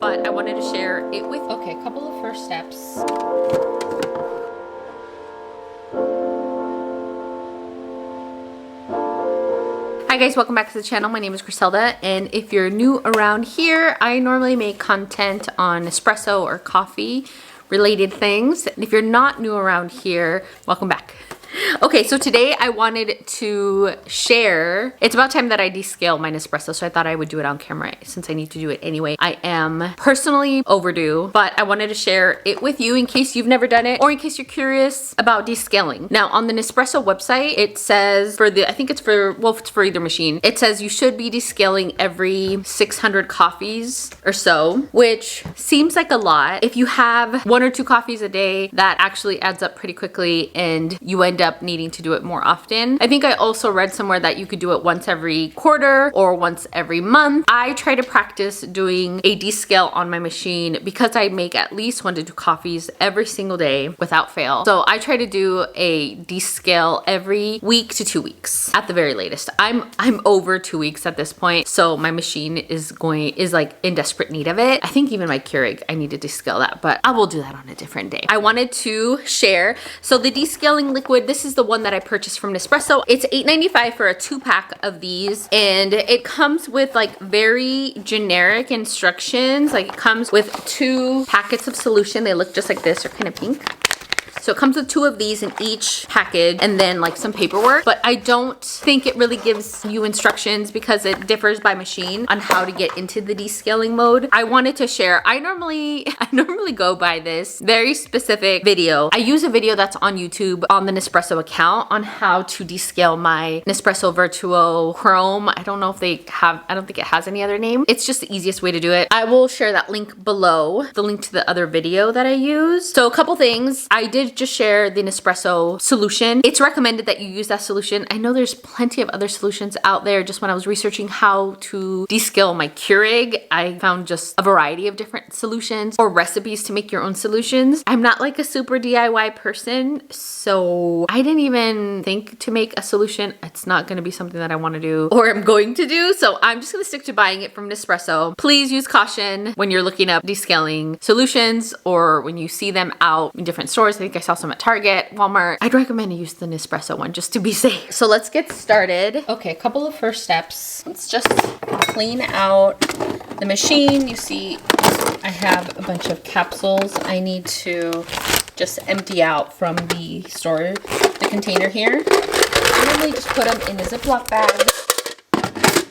but I wanted to share it with. Okay, a couple of first steps. Hi guys, welcome back to the channel. My name is Griselda, and if you're new around here, I normally make content on espresso or coffee related things. And if you're not new around here, welcome back. Okay, so today I wanted to share, it's about time that I descale my Nespresso, so I thought I would do it on camera since I need to do it anyway. I am personally overdue, but I wanted to share it with you in case you've never done it or in case you're curious about descaling. Now on the Nespresso website, it says for the, I think it's for, well, it's for either machine, it says you should be descaling every 600 coffees or so, which seems like a lot. If you have 1 or 2 coffees a day, that actually adds up pretty quickly and you end up needing to do it more often. I think I also read somewhere that you could do it once every quarter or once every month. I try to practice doing a descale on my machine because I make at least 1 to 2 coffees every single day without fail. So I try to do a descale every week to 2 weeks at the very latest. I'm over 2 weeks at this point, so my machine is like in desperate need of it. I think even my Keurig, I need to descale that, but I will do that on a different day. I wanted to share, so the descaling liquid, this is the one that I purchased from Nespresso. It's $8.95 for a 2-pack of these, and it comes with like very generic instructions. Like it comes with 2 packets of solution. They look just like this. They're kind of pink. So it comes with 2 of these in each package and then like some paperwork, but I don't think it really gives you instructions because it differs by machine on how to get into the descaling mode. I wanted to share, I normally go by this very specific video. I use a video that's on YouTube on the Nespresso account on how to descale my Nespresso Vertuoline Chrome. I don't know if they have, I don't think it has any other name. It's just the easiest way to do it. I will share that link below, the link to the other video that I use. So a couple things. I did just share the Nespresso solution. It's recommended that you use that solution. I know there's plenty of other solutions out there. Just when I was researching how to descale my Keurig, I found just a variety of different solutions or recipes to make your own solutions. I'm not like a super DIY person, so I didn't even think to make a solution. It's not going to be something that I want to do or I'm going to do, so I'm just going to stick to buying it from Nespresso. Please use caution when you're looking up descaling solutions or when you see them out in different stores. I think I saw some at Target, Walmart. I'd recommend to use the Nespresso one just to be safe. So let's get started. Okay, a couple of first steps. Let's just clean out the machine. You see, I have a bunch of capsules I need to just empty out from the container here. I normally just put them in a Ziploc bag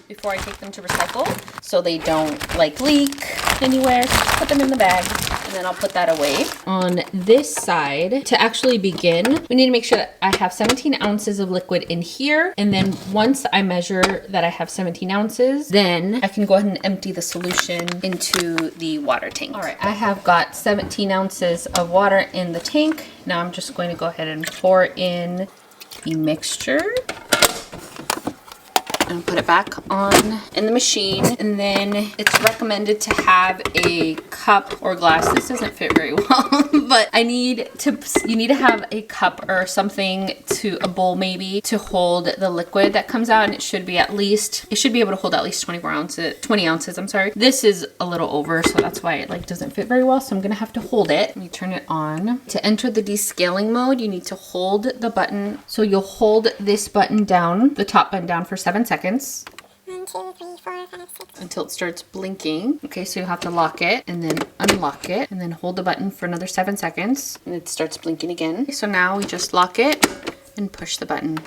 before I take them to recycle so they don't like leak anywhere. So just put them in the bag and then I'll put that away. On this side, to actually begin, we need to make sure that I have 17 ounces of liquid in here. And then once I measure that I have 17 ounces, then I can go ahead and empty the solution into the water tank. All right, I have got 17 ounces of water in the tank. Now I'm just going to go ahead and pour in the mixture and put it back on in the machine. And then it's recommended to have a cup or glass. This doesn't fit very well, but you need to have a cup or something, a bowl maybe, to hold the liquid that comes out. And it should be able to hold at least 20 ounces, I'm sorry. This is a little over, so that's why it like doesn't fit very well. So I'm gonna have to hold it. Let me turn it on. To enter the descaling mode, you need to hold the button. So you'll hold this button down, the top button down, for 7 seconds. 1, 2, 3, 4, 5, 6. Until it starts blinking. Okay, so you have to lock it and then unlock it and then hold the button for another 7 seconds and it starts blinking again. Okay, so now we just lock it and push the button.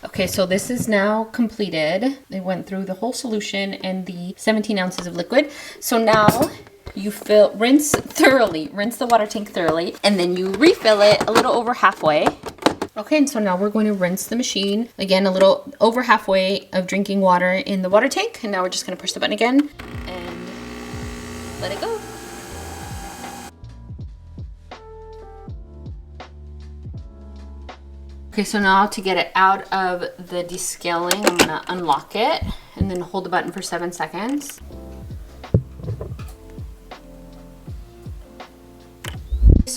Okay, so this is now completed. They went through the whole solution and the 17 ounces of liquid. So now you rinse the water tank thoroughly, and then you refill it a little over halfway. Okay, and so now we're going to rinse the machine. Again, a little over halfway of drinking water in the water tank. And now we're just gonna push the button again and let it go. Okay, so now to get it out of the descaling, I'm gonna unlock it and then hold the button for 7 seconds.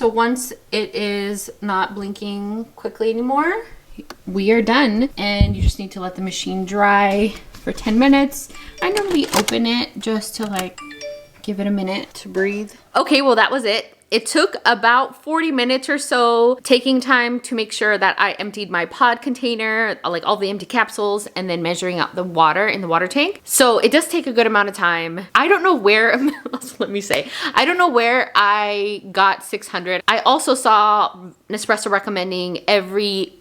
so once it is not blinking quickly anymore, we are done. And you just need to let the machine dry for 10 minutes. I normally open it just to like give it a minute to breathe. Okay, well that was it. It took about 40 minutes or so, taking time to make sure that I emptied my pod container, like all the empty capsules, and then measuring out the water in the water tank. So it does take a good amount of time. I don't know where, let me say, I don't know where I got 600. I also saw Nespresso recommending every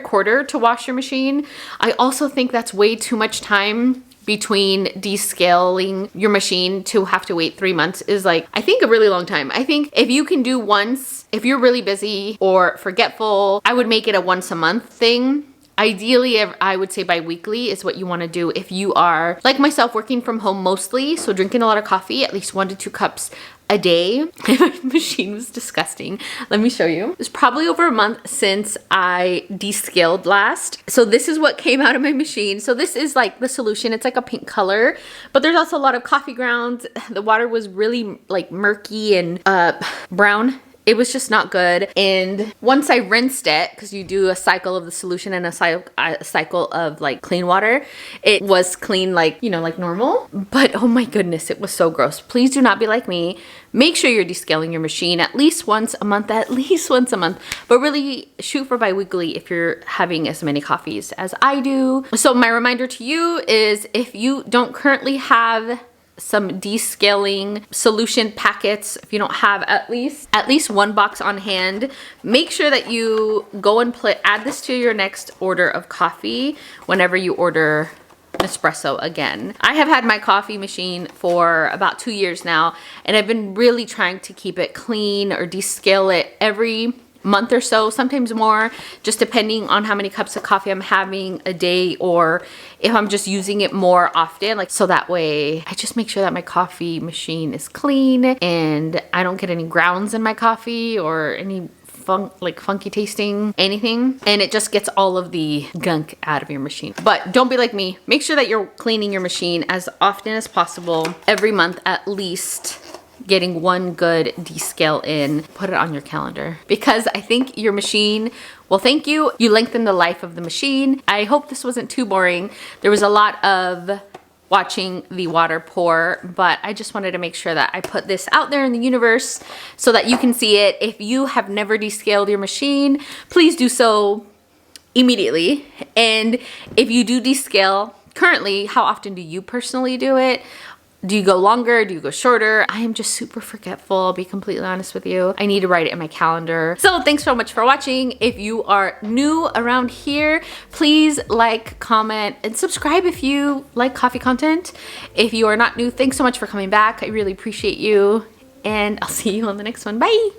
quarter to wash your machine. I also think that's way too much time between descaling your machine. To have to wait 3 months is like, I think, a really long time. I think if you can do once, if you're really busy or forgetful, I would make it a once a month thing. Ideally, I would say bi-weekly is what you want to do if you are, like myself, working from home mostly, so drinking a lot of coffee, at least 1 to 2 cups a day. My machine was disgusting. Let me show you. It's probably over a month since I descaled last. So this is what came out of my machine. So this is like the solution. It's like a pink color, but there's also a lot of coffee grounds. The water was really like murky and brown. It was just not good. And once I rinsed it, because you do a cycle of the solution and a cycle of like clean water, it was clean, like, you know, like normal. But oh my goodness, it was so gross. Please do not be like me. Make sure you're descaling your machine at least once a month, but really shoot for bi-weekly if you're having as many coffees as I do. So my reminder to you is, if you don't currently have some descaling solution packets, if you don't have at least 1 box on hand, make sure that you go and add this to your next order of coffee whenever you order Nespresso again. I have had my coffee machine for about 2 years now, and I've been really trying to keep it clean or descale it every month or so, sometimes more, just depending on how many cups of coffee I'm having a day, or if I'm just using it more often, like, so that way I just make sure that my coffee machine is clean and I don't get any grounds in my coffee or any funky tasting anything, and it just gets all of the gunk out of your machine. But don't be like me. Make sure that you're cleaning your machine as often as possible, every month at least, getting 1 good descale in. Put it on your calendar, because I think your machine will thank you. You lengthen the life of the machine. I hope this wasn't too boring. There was a lot of watching the water pour, but I just wanted to make sure that I put this out there in the universe so that you can see it. If you have never descaled your machine, please do so immediately. And if you do descale currently, how often do you personally do it? Do you go longer? Do you go shorter? I am just super forgetful, I'll be completely honest with you. I need to write it in my calendar. So thanks so much for watching. If you are new around here, please like, comment, and subscribe if you like coffee content. If you are not new, thanks so much for coming back. I really appreciate you, and I'll see you on the next one. Bye.